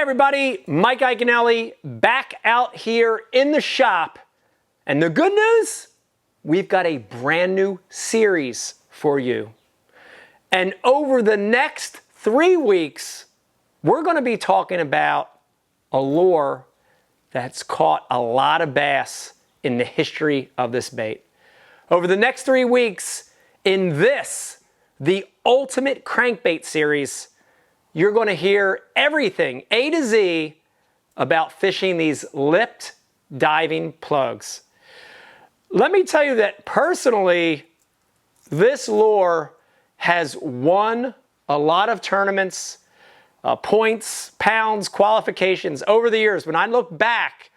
everybody, Mike Iaconelli back out here in the shop. And the good news, we've got a brand new series for you. And over the next 3 weeks, we're going to be talking about a lure that's caught a lot of bass in the history of this bait. Over the next 3 weeks, in this, the Ultimate Crankbait Series, you're going to hear everything A to Z about fishing these lipped diving plugs. Let me tell you that personally, this lure has won a lot of tournaments, points, pounds, qualifications over the years. When I look back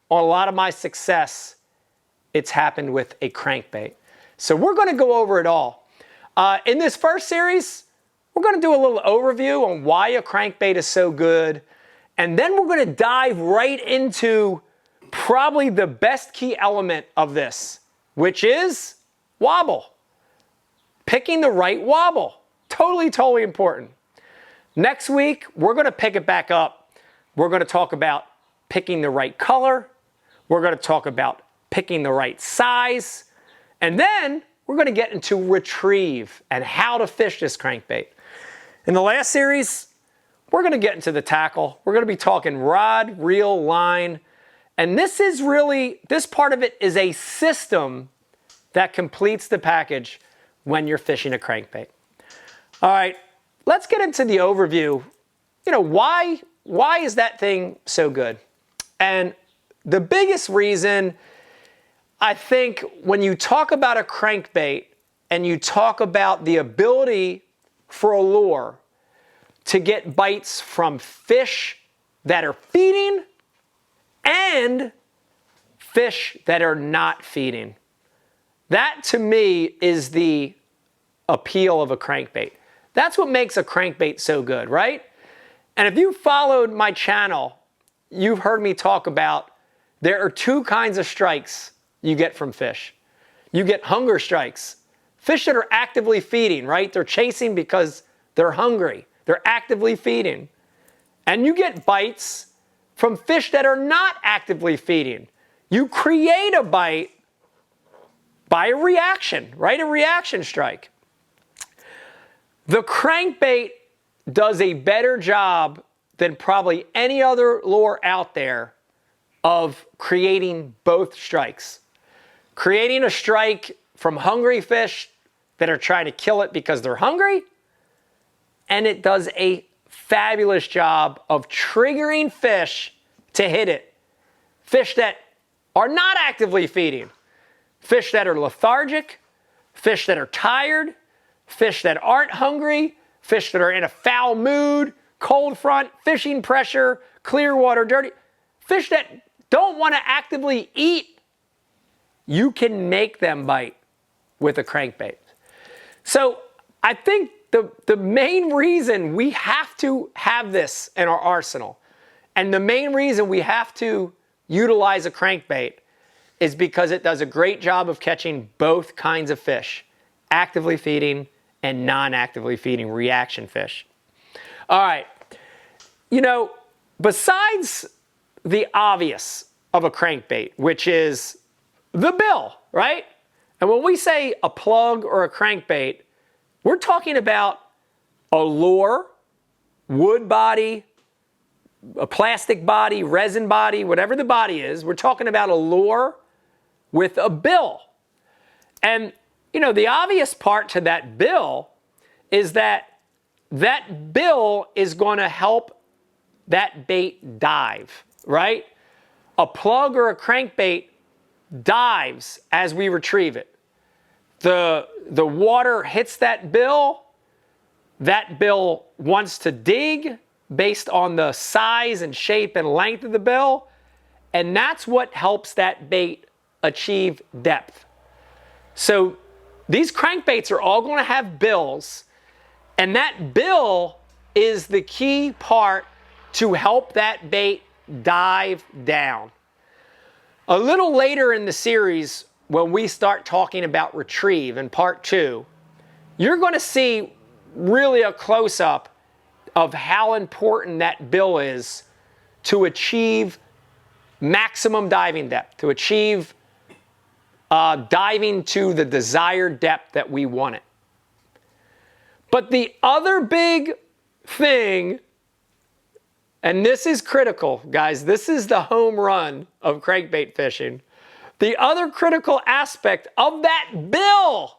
on a lot of my success, it's happened with a crankbait. So we're going to go over it all. In this first series, we're going to do a little overview on why a crankbait is so good. And then we're going to dive right into probably the best key element of this, which is wobble. Picking the right wobble. Totally important. Next week, we're going to pick it back up. We're going to talk about picking the right color. We're going to talk about picking the right size. And then we're going to get into retrieve and how to fish this crankbait. In the last series, we're going to get into the tackle. We're going to be talking rod, reel, line. And this part of it is a system that completes the package when you're fishing a crankbait. All right, let's get into the overview. You know, why is that thing so good? And the biggest reason, I think, when you talk about a crankbait and you talk about the ability for a lure to get bites from fish that are feeding and fish that are not feeding. That, to me, is the appeal of a crankbait. That's what makes a crankbait so good, right? And if you followed my channel, you've heard me talk about there are 2 kinds of strikes you get from fish. You get hunger strikes. Fish that are actively feeding, right? They're chasing because they're hungry. They're actively feeding. And you get bites from fish that are not actively feeding. You create a bite by a reaction, right? A reaction strike. The crankbait does a better job than probably any other lure out there of creating both strikes. Creating a strike from hungry fish that are trying to kill it because they're hungry, and it does a fabulous job of triggering fish to hit it. Fish that are not actively feeding. Fish that are lethargic. Fish that are tired. Fish that aren't hungry. Fish that are in a foul mood, cold front, fishing pressure, clear water, dirty. Fish that don't want to actively eat. You can make them bite with a crankbait. So I think the main reason we have to have this in our arsenal, and the main reason we have to utilize a crankbait, is because it does a great job of catching both kinds of fish, actively feeding and non-actively feeding reaction fish. All right, you know, besides the obvious of a crankbait, which is the bill, right? And when we say a plug or a crankbait, we're talking about a lure, wood body, a plastic body, resin body, whatever the body is. We're talking about a lure with a bill. And, you know, the obvious part to that bill is that that bill is going to help that bait dive, right? A plug or a crankbait dives as we retrieve it. The water hits that bill wants to dig based on the size and shape and length of the bill, and that's what helps that bait achieve depth. So these crankbaits are all going to have bills, and that bill is the key part to help that bait dive down. A little later in the series, when we start talking about retrieve in part 2, you're going to see really a close-up of how important that bill is to achieve maximum diving depth, to achieve diving to the desired depth that we want it. But the other big thing, and this is critical, guys, this is the home run of crankbait fishing. The other critical aspect of that bill,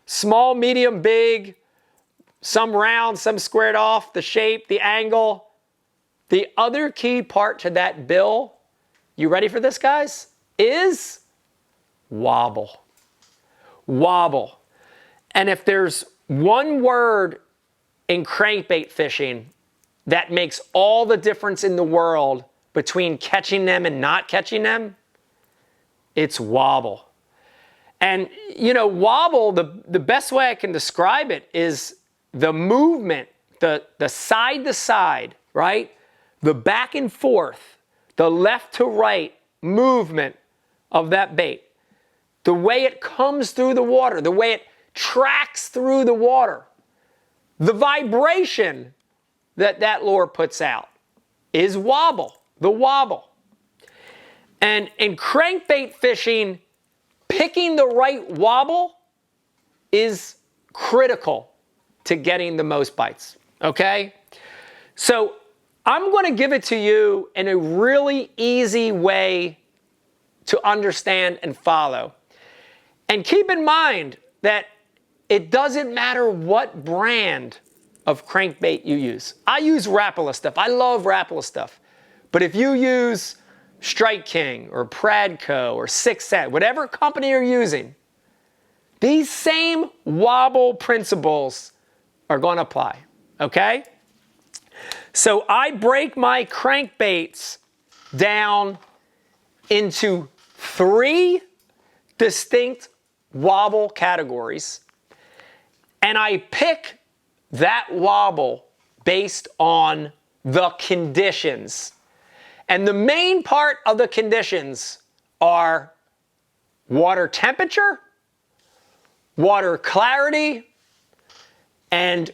small, medium, big, some round, some squared off, the shape, the angle. The other key part to that bill, you ready for this, guys, is wobble. Wobble. And if there's one word in crankbait fishing that makes all the difference in the world between catching them and not catching them, it's wobble. And, you know, wobble, the best way I can describe it is the movement, the side to side, right? The back and forth, the left to right movement of that bait. The way it comes through the water, the way it tracks through the water. The vibration that that lure puts out is wobble, the wobble. And in crankbait fishing, picking the right wobble is critical to getting the most bites, okay? So I'm going to give it to you in a really easy way to understand and follow. And keep in mind that it doesn't matter what brand of crankbait you use. I use Rapala stuff. I love Rapala stuff. But if you use Strike King or Pradco or Six Set, whatever company you're using, these same wobble principles are going to apply, okay? So I break my crankbaits down into 3 distinct wobble categories, and I pick that wobble based on the conditions. And the main part of the conditions are water temperature, water clarity, and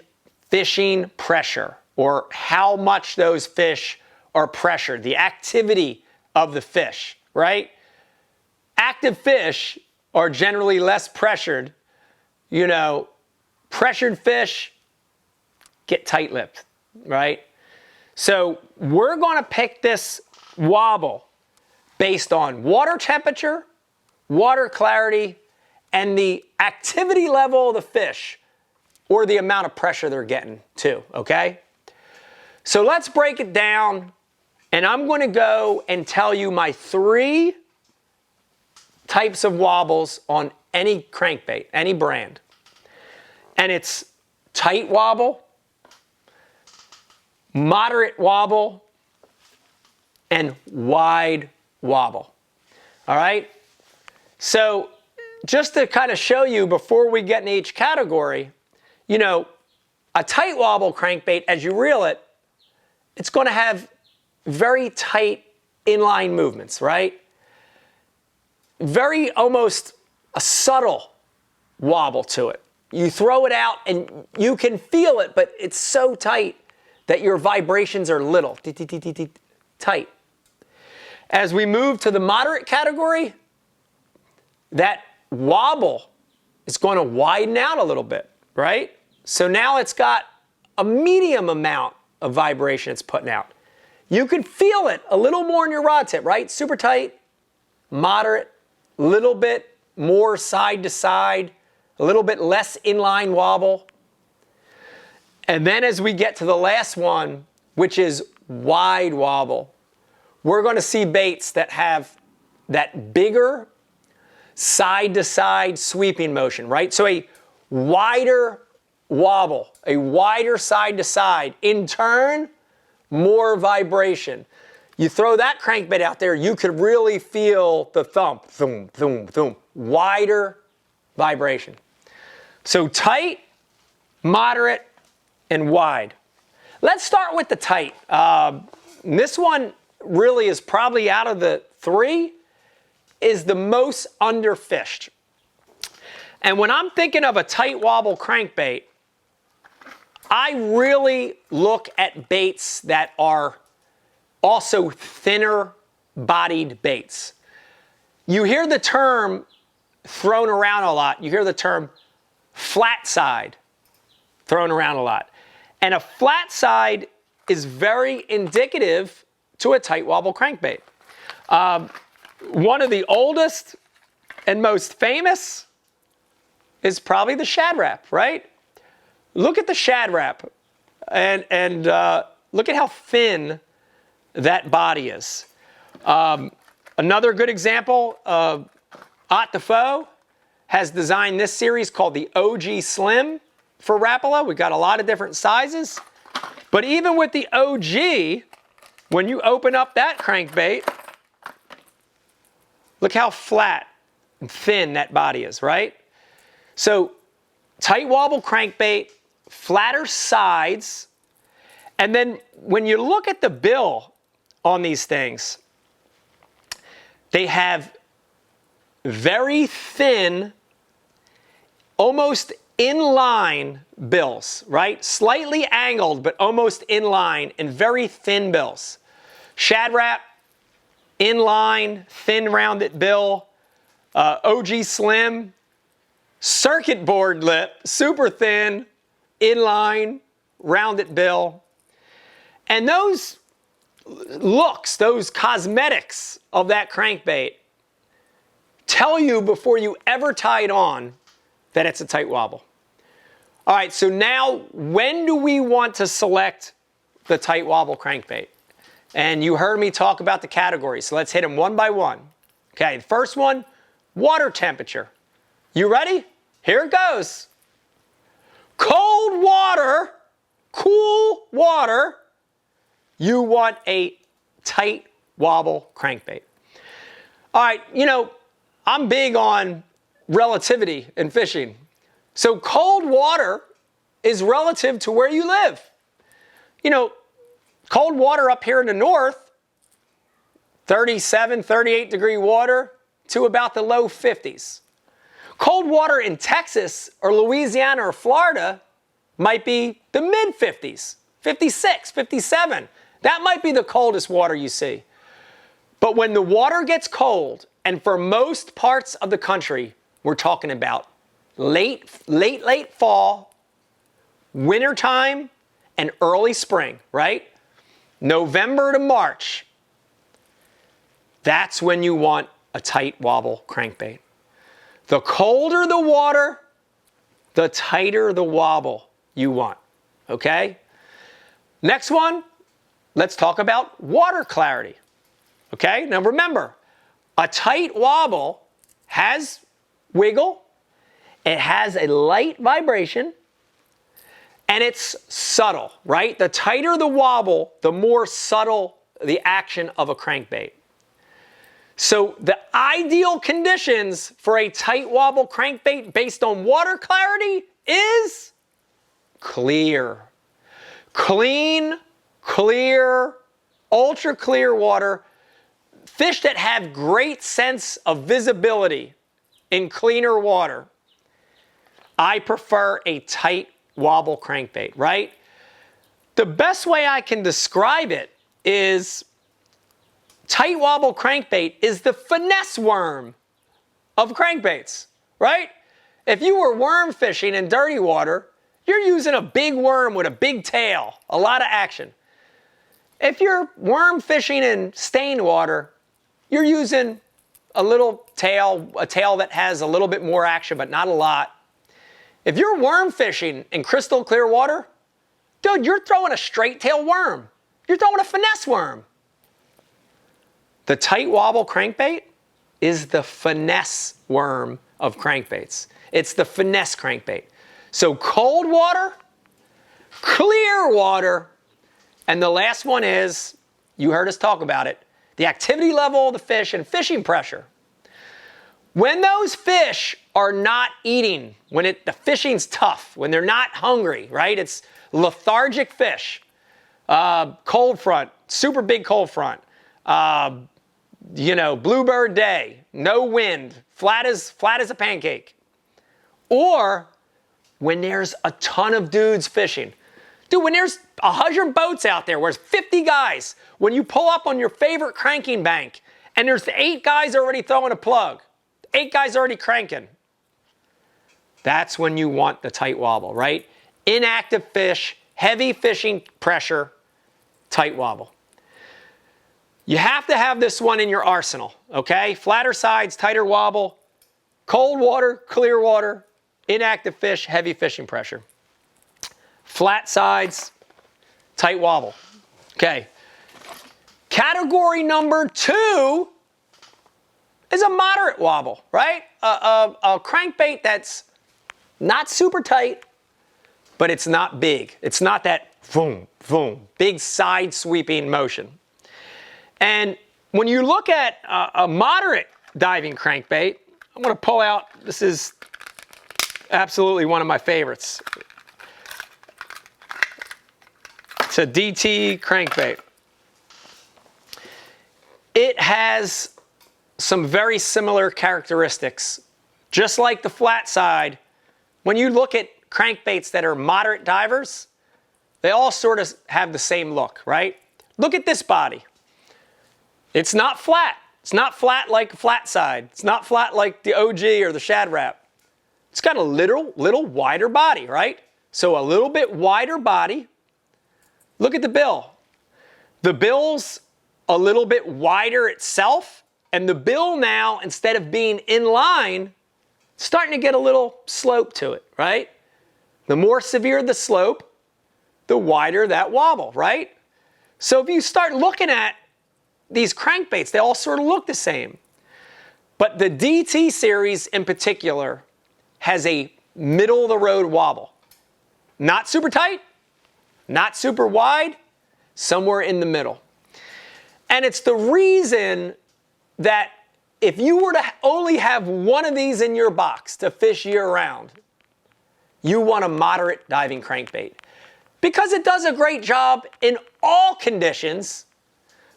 fishing pressure, or how much those fish are pressured, the activity of the fish, right? Active fish are generally less pressured. You know, pressured fish get tight-lipped, right? So we're going to pick this wobble based on water temperature, water clarity, and the activity level of the fish, or the amount of pressure they're getting too, okay? So let's break it down, and I'm going to go and tell you my 3 types of wobbles on any crankbait, any brand. And it's tight wobble, moderate wobble, and wide wobble. All right? So just to kind of show you before we get into each category, you know, a tight wobble crankbait, as you reel it, it's going to have very tight inline movements, right? Very almost a subtle wobble to it. You throw it out and you can feel it, but it's so tight that your vibrations are little, tight. As we move to the moderate category, that wobble is going to widen out a little bit, right? So now it's got a medium amount of vibration it's putting out. You can feel it a little more in your rod tip, right? Super tight, moderate, little bit more side to side, a little bit less inline wobble. And then as we get to the last one, which is wide wobble, we're going to see baits that have that bigger side to side sweeping motion, right? So a wider wobble, a wider side to side, in turn, more vibration. You throw that crankbait out there, you could really feel the thump, thump, thump, thump, wider vibration. So tight, moderate, and wide. Let's start with the tight. This one really is probably out of the 3 is the most underfished. And when I'm thinking of a tight wobble crankbait, I really look at baits that are also thinner bodied baits. You hear the term thrown around a lot. You hear the term flat side thrown around a lot. And a flat side is very indicative to a tight wobble crankbait. One of the oldest and most famous is probably the Shad Rap, right? Look at the Shad Rap and look at how thin that body is. Another good example, Ott the Foe has designed this series called the OG Slim for Rapala. We've got a lot of different sizes. But even with the OG, when you open up that crankbait, look how flat and thin that body is, right? So tight wobble crankbait, flatter sides, and then when you look at the bill on these things, they have very thin, almost inline bills, right? Slightly angled, but almost inline, and very thin bills. Shad Rap, inline, thin rounded bill. OG Slim, circuit board lip, super thin, inline, rounded bill. And those looks, those cosmetics of that crankbait tell you before you ever tie it on that it's a tight wobble. All right, so now when do we want to select the tight wobble crankbait? And you heard me talk about the categories, so let's hit them one by one. Okay, the first one, water temperature. You ready? Here it goes. Cold water, cool water, you want a tight wobble crankbait. All right, you know, I'm big on relativity in fishing. So cold water is relative to where you live. You know, cold water up here in the north, 37, 38 degree water to about the low 50s. Cold water in Texas or Louisiana or Florida might be the mid 50s, 56, 57. That might be the coldest water you see. But when the water gets cold, and for most parts of the country, we're talking about late fall, wintertime, and early spring, right? November to March. That's when you want a tight wobble crankbait. The colder the water, the tighter the wobble you want, okay? Next one, let's talk about water clarity, okay? Now remember, a tight wobble has wiggle, it has a light vibration, and it's subtle, right? The tighter the wobble, the more subtle the action of a crankbait. So the ideal conditions for a tight wobble crankbait based on water clarity is clear. Clean, clear, ultra clear water. Fish that have great sense of visibility in cleaner water. I prefer a tight wobble crankbait, right? The best way I can describe it is tight wobble crankbait is the finesse worm of crankbaits, right? If you were worm fishing in dirty water, you're using a big worm with a big tail, a lot of action. If you're worm fishing in stained water, you're using a little tail, a tail that has a little bit more action, but not a lot. If you're worm fishing in crystal clear water, dude, you're throwing a straight tail worm. You're throwing a finesse worm. The tight wobble crankbait is the finesse worm of crankbaits. It's the finesse crankbait. So cold water, clear water, and the last one is, you heard us talk about it, the activity level of the fish and fishing pressure. When those fish are not eating, when the fishing's tough, when they're not hungry, right? It's lethargic fish, cold front, super big cold front, you know, bluebird day, no wind, flat as a pancake. Or when there's a ton of dudes fishing. Dude, when there's 100 boats out there, where there's 50 guys, when you pull up on your favorite cranking bank, and there's 8 guys already throwing a plug, 8 guys already cranking, that's when you want the tight wobble, right? Inactive fish, heavy fishing pressure, tight wobble. You have to have this one in your arsenal, okay? Flatter sides, tighter wobble, cold water, clear water, inactive fish, heavy fishing pressure. Flat sides, tight wobble. Okay. Category number 2 is a moderate wobble, right? A crankbait that's not super tight, but it's not big. It's not that boom, boom, big side sweeping motion. And when you look at a moderate diving crankbait, I'm going to pull out, this is absolutely one of my favorites. It's a DT crankbait. It has some very similar characteristics. Just like the flat side, when you look at crankbaits that are moderate divers, they all sort of have the same look, right? Look at this body. It's not flat. It's not flat like a flat side. It's not flat like the OG or the Shad Rap. It's got a little wider body, right? So a little bit wider body. Look at the bill. The bill's a little bit wider itself, and the bill now, instead of being in line, starting to get a little slope to it, right? The more severe the slope, the wider that wobble, right? So if you start looking at these crankbaits, they all sort of look the same. But the DT series in particular has a middle-of-the-road wobble. Not super tight, not super wide, somewhere in the middle. And it's the reason that if you were to only have one of these in your box to fish year-round, you want a moderate diving crankbait. Because it does a great job in all conditions,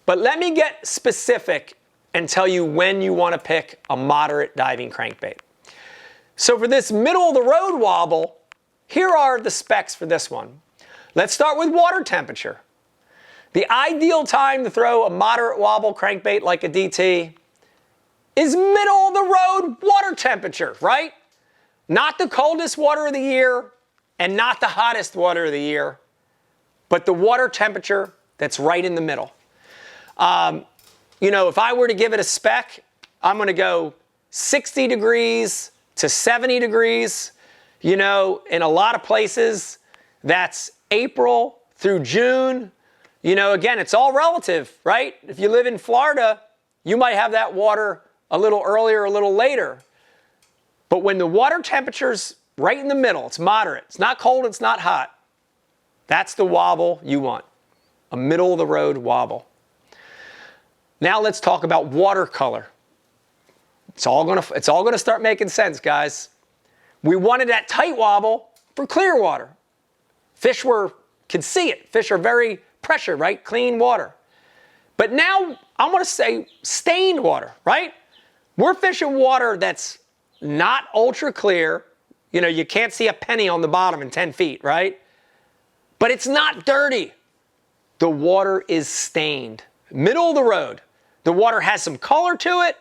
but let me get specific and tell you when you want to pick a moderate diving crankbait. So for this middle-of-the-road wobble, here are the specs for this one. Let's start with water temperature. The ideal time to throw a moderate wobble crankbait like a DT is middle-of-the-road water temperature, right? Not the coldest water of the year and not the hottest water of the year, but the water temperature that's right in the middle. You know, if I were to give it a spec, I'm going to go 60 degrees to 70 degrees. You know, in a lot of places, that's April through June. You know, again, it's all relative, right? If you live in Florida, you might have that water a little earlier, a little later. But when the water temperature's right in the middle, it's moderate, it's not cold, it's not hot, that's the wobble you want. A middle-of-the-road wobble. Now let's talk about watercolor. It's all gonna start making sense, guys. We wanted that tight wobble for clear water. Fish could see it. Fish are very pressured, right? Clean water. But now I want to say stained water, right? We're fishing water that's not ultra clear. You know, you can't see a penny on the bottom in 10 feet, right? But it's not dirty. The water is stained. Middle of the road. The water has some color to it,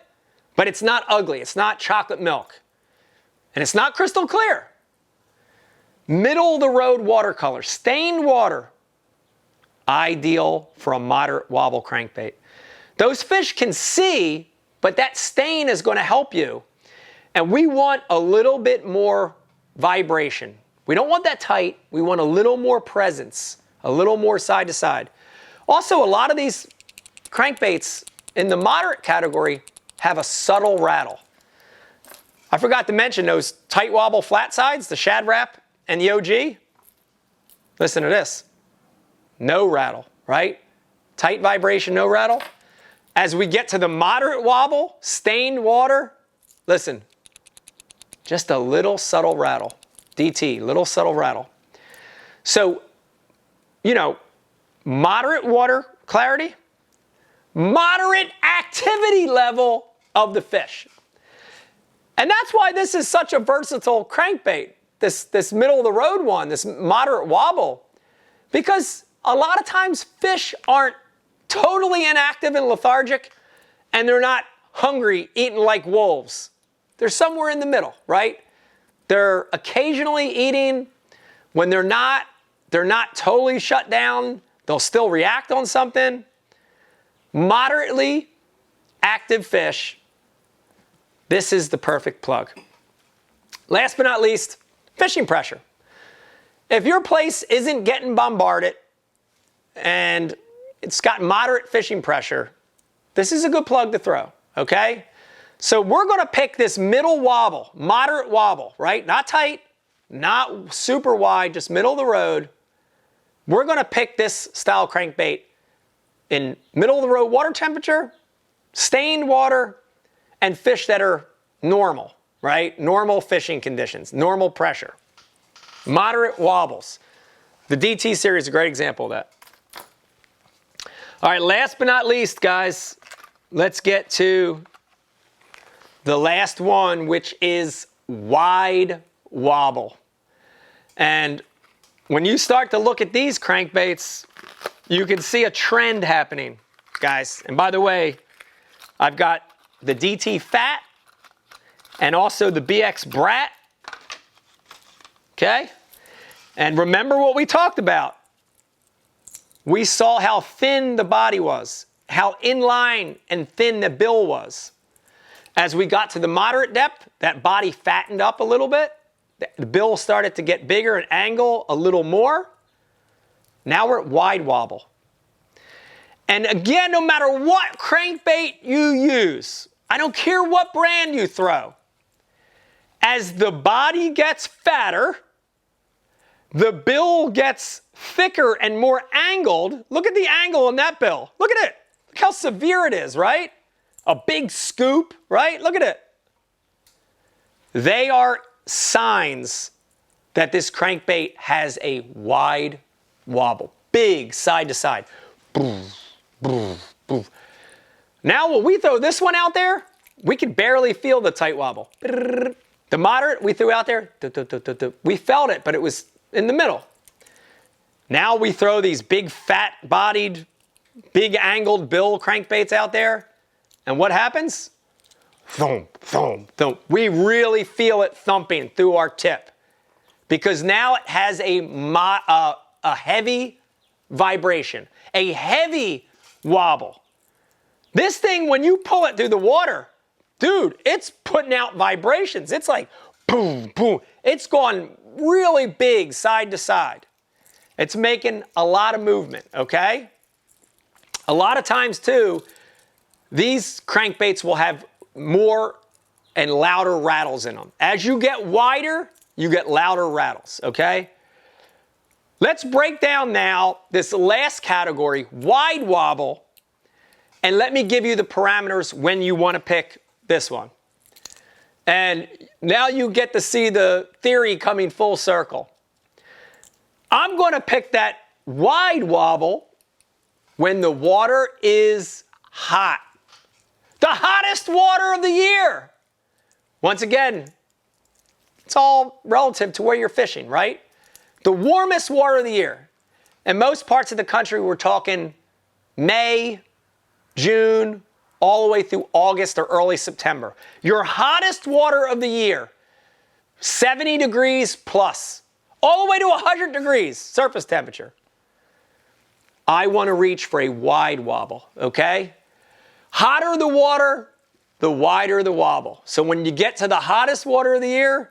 but it's not ugly. It's not chocolate milk. And it's not crystal clear. Middle of the road watercolor, stained water. Ideal for a moderate wobble crankbait. Those fish can see, but that stain is going to help you. And we want a little bit more vibration. We don't want that tight. We want a little more presence, a little more side to side. Also, a lot of these crankbaits in the moderate category have a subtle rattle. I forgot to mention those tight wobble flat sides, the Shad Rap and the OG. Listen to this. No rattle, right? Tight vibration, no rattle. As we get to the moderate wobble, stained water, listen, just a little subtle rattle. DT, little subtle rattle. So, you know, moderate water clarity, moderate activity level of the fish. And that's why this is such a versatile crankbait, this middle of the road one, this moderate wobble. Because a lot of times fish aren't totally inactive and lethargic, and they're not hungry, eating like wolves. They're somewhere in the middle, right? They're occasionally eating. When they're not totally shut down. They'll still react on something. Moderately active fish, this is the perfect plug. Last but not least, fishing pressure. If your place isn't getting bombarded and it's got moderate fishing pressure, this is a good plug to throw, okay? So we're gonna pick this middle wobble, moderate wobble, right? Not tight, not super wide, just middle of the road. We're gonna pick this style crankbait in middle of the road water temperature, stained water, and fish that are normal, right? Normal fishing conditions, normal pressure. Moderate wobbles. The DT series is a great example of that. All right, last but not least, guys, let's get to the last one, which is wide wobble. And when you start to look at these crankbaits, you can see a trend happening, guys. And by the way, I've got the DT Fat and also the BX Brat. Okay? And remember what we talked about. We saw how thin the body was, how inline and thin the bill was. As we got to the moderate depth, that body fattened up a little bit. The bill started to get bigger and angle a little more. Now we're at wide wobble. And again, no matter what crankbait you use, I don't care what brand you throw, as the body gets fatter, the bill gets thicker and more angled. Look at the angle on that bill. Look at it. Look how severe it is, right? A big scoop, right? Look at it. They are signs that this crankbait has a wide wobble. Big side to side. Boom, boom, boom. Now when we throw this one out there, we can barely feel the tight wobble. The moderate we threw out there, we felt it, but it was in the middle. Now we throw these big fat-bodied, big angled bill crankbaits out there, and what happens? Thump, thump, thump. We really feel it thumping through our tip because now it has a heavy vibration, a heavy wobble. This thing, when you pull it through the water, dude, it's putting out vibrations. It's like boom, boom. It's going really big side to side. It's making a lot of movement, okay? A lot of times too, these crankbaits will have more and louder rattles in them. As you get wider, you get louder rattles, okay? Let's break down now this last category, wide wobble, and let me give you the parameters when you want to pick this one. And now you get to see the theory coming full circle. I'm going to pick that wide wobble when the water is hot. The hottest water of the year. Once again, it's all relative to where you're fishing, right? The warmest water of the year. In most parts of the country, we're talking May, June, all the way through August or early September. Your hottest water of the year, 70 degrees plus, all the way to 100 degrees surface temperature. I want to reach for a wide wobble, okay? Hotter the water, the wider the wobble. So when you get to the hottest water of the year,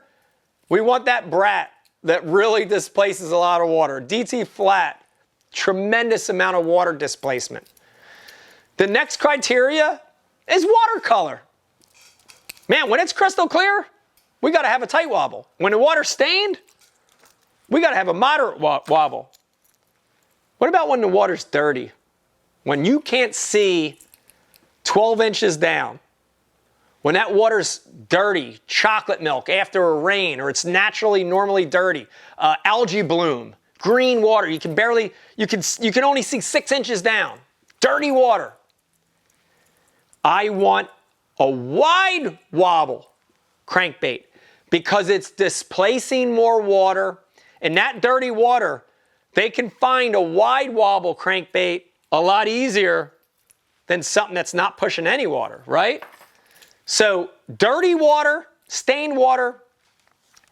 we want that brat that really displaces a lot of water. DT flat, tremendous amount of water displacement. The next criteria is watercolor. Man, when it's crystal clear, we got to have a tight wobble. When the water's stained, we got to have a moderate wobble. What about when the water's dirty? When you can't see 12 inches down. When that water's dirty, chocolate milk after a rain, or it's normally dirty, algae bloom, green water, you can only see 6 inches down. Dirty water. I want a wide wobble crankbait because it's displacing more water. And that dirty water, they can find a wide wobble crankbait a lot easier than something that's not pushing any water, right? So dirty water, stained water,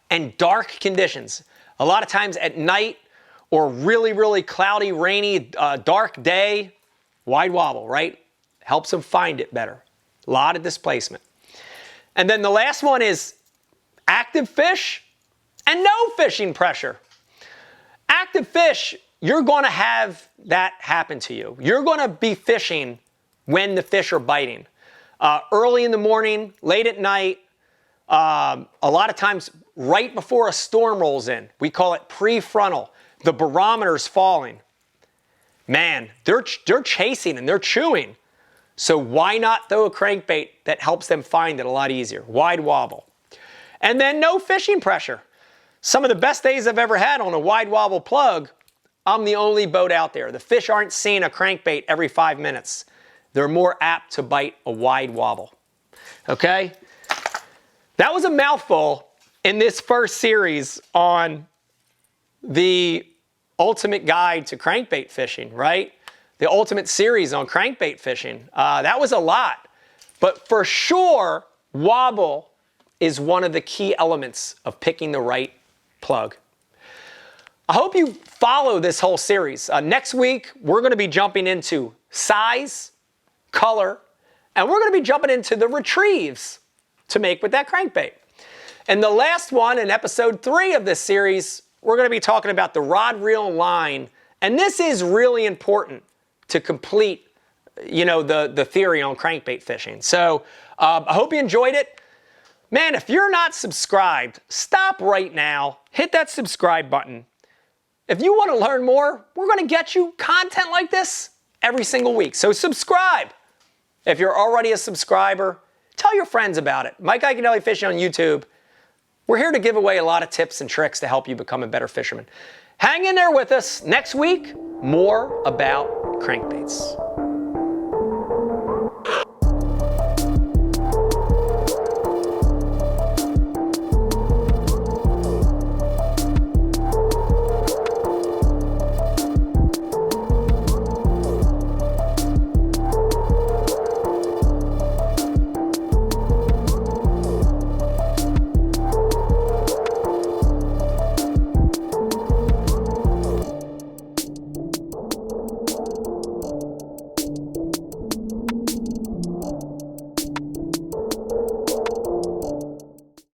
and dark conditions. A lot of times at night or really, really cloudy, rainy, dark day, wide wobble, right? Helps them find it better. A lot of displacement. And then the last one is active fish and no fishing pressure. Active fish, you're going to have that happen to you. You're going to be fishing when the fish are biting. Early in the morning, late at night, a lot of times right before a storm rolls in. We call it prefrontal. The barometer's falling. Man, they're chasing and they're chewing. So why not throw a crankbait that helps them find it a lot easier? Wide wobble. And then no fishing pressure. Some of the best days I've ever had on a wide wobble plug, I'm the only boat out there. The fish aren't seeing a crankbait every 5 minutes. They're more apt to bite a wide wobble. Okay? That was a mouthful in this first series on the ultimate guide to crankbait fishing, right? The ultimate series on crankbait fishing. That was a lot. But for sure, wobble is one of the key elements of picking the right plug. I hope you follow this whole series. Next week, we're going to be jumping into size, color, and we're going to be jumping into the retrieves to make with that crankbait. And the last one, in episode 3 of this series, we're going to be talking about the rod, reel, and line. And this is really important to complete, the theory on crankbait fishing. So I hope you enjoyed it. Man, if you're not subscribed, stop right now. Hit that subscribe button. If you want to learn more, we're going to get you content like this every single week. So subscribe. If you're already a subscriber, tell your friends about it. Mike Iaconelli Fishing on YouTube. We're here to give away a lot of tips and tricks to help you become a better fisherman. Hang in there with us. Next week, more about crankbaits.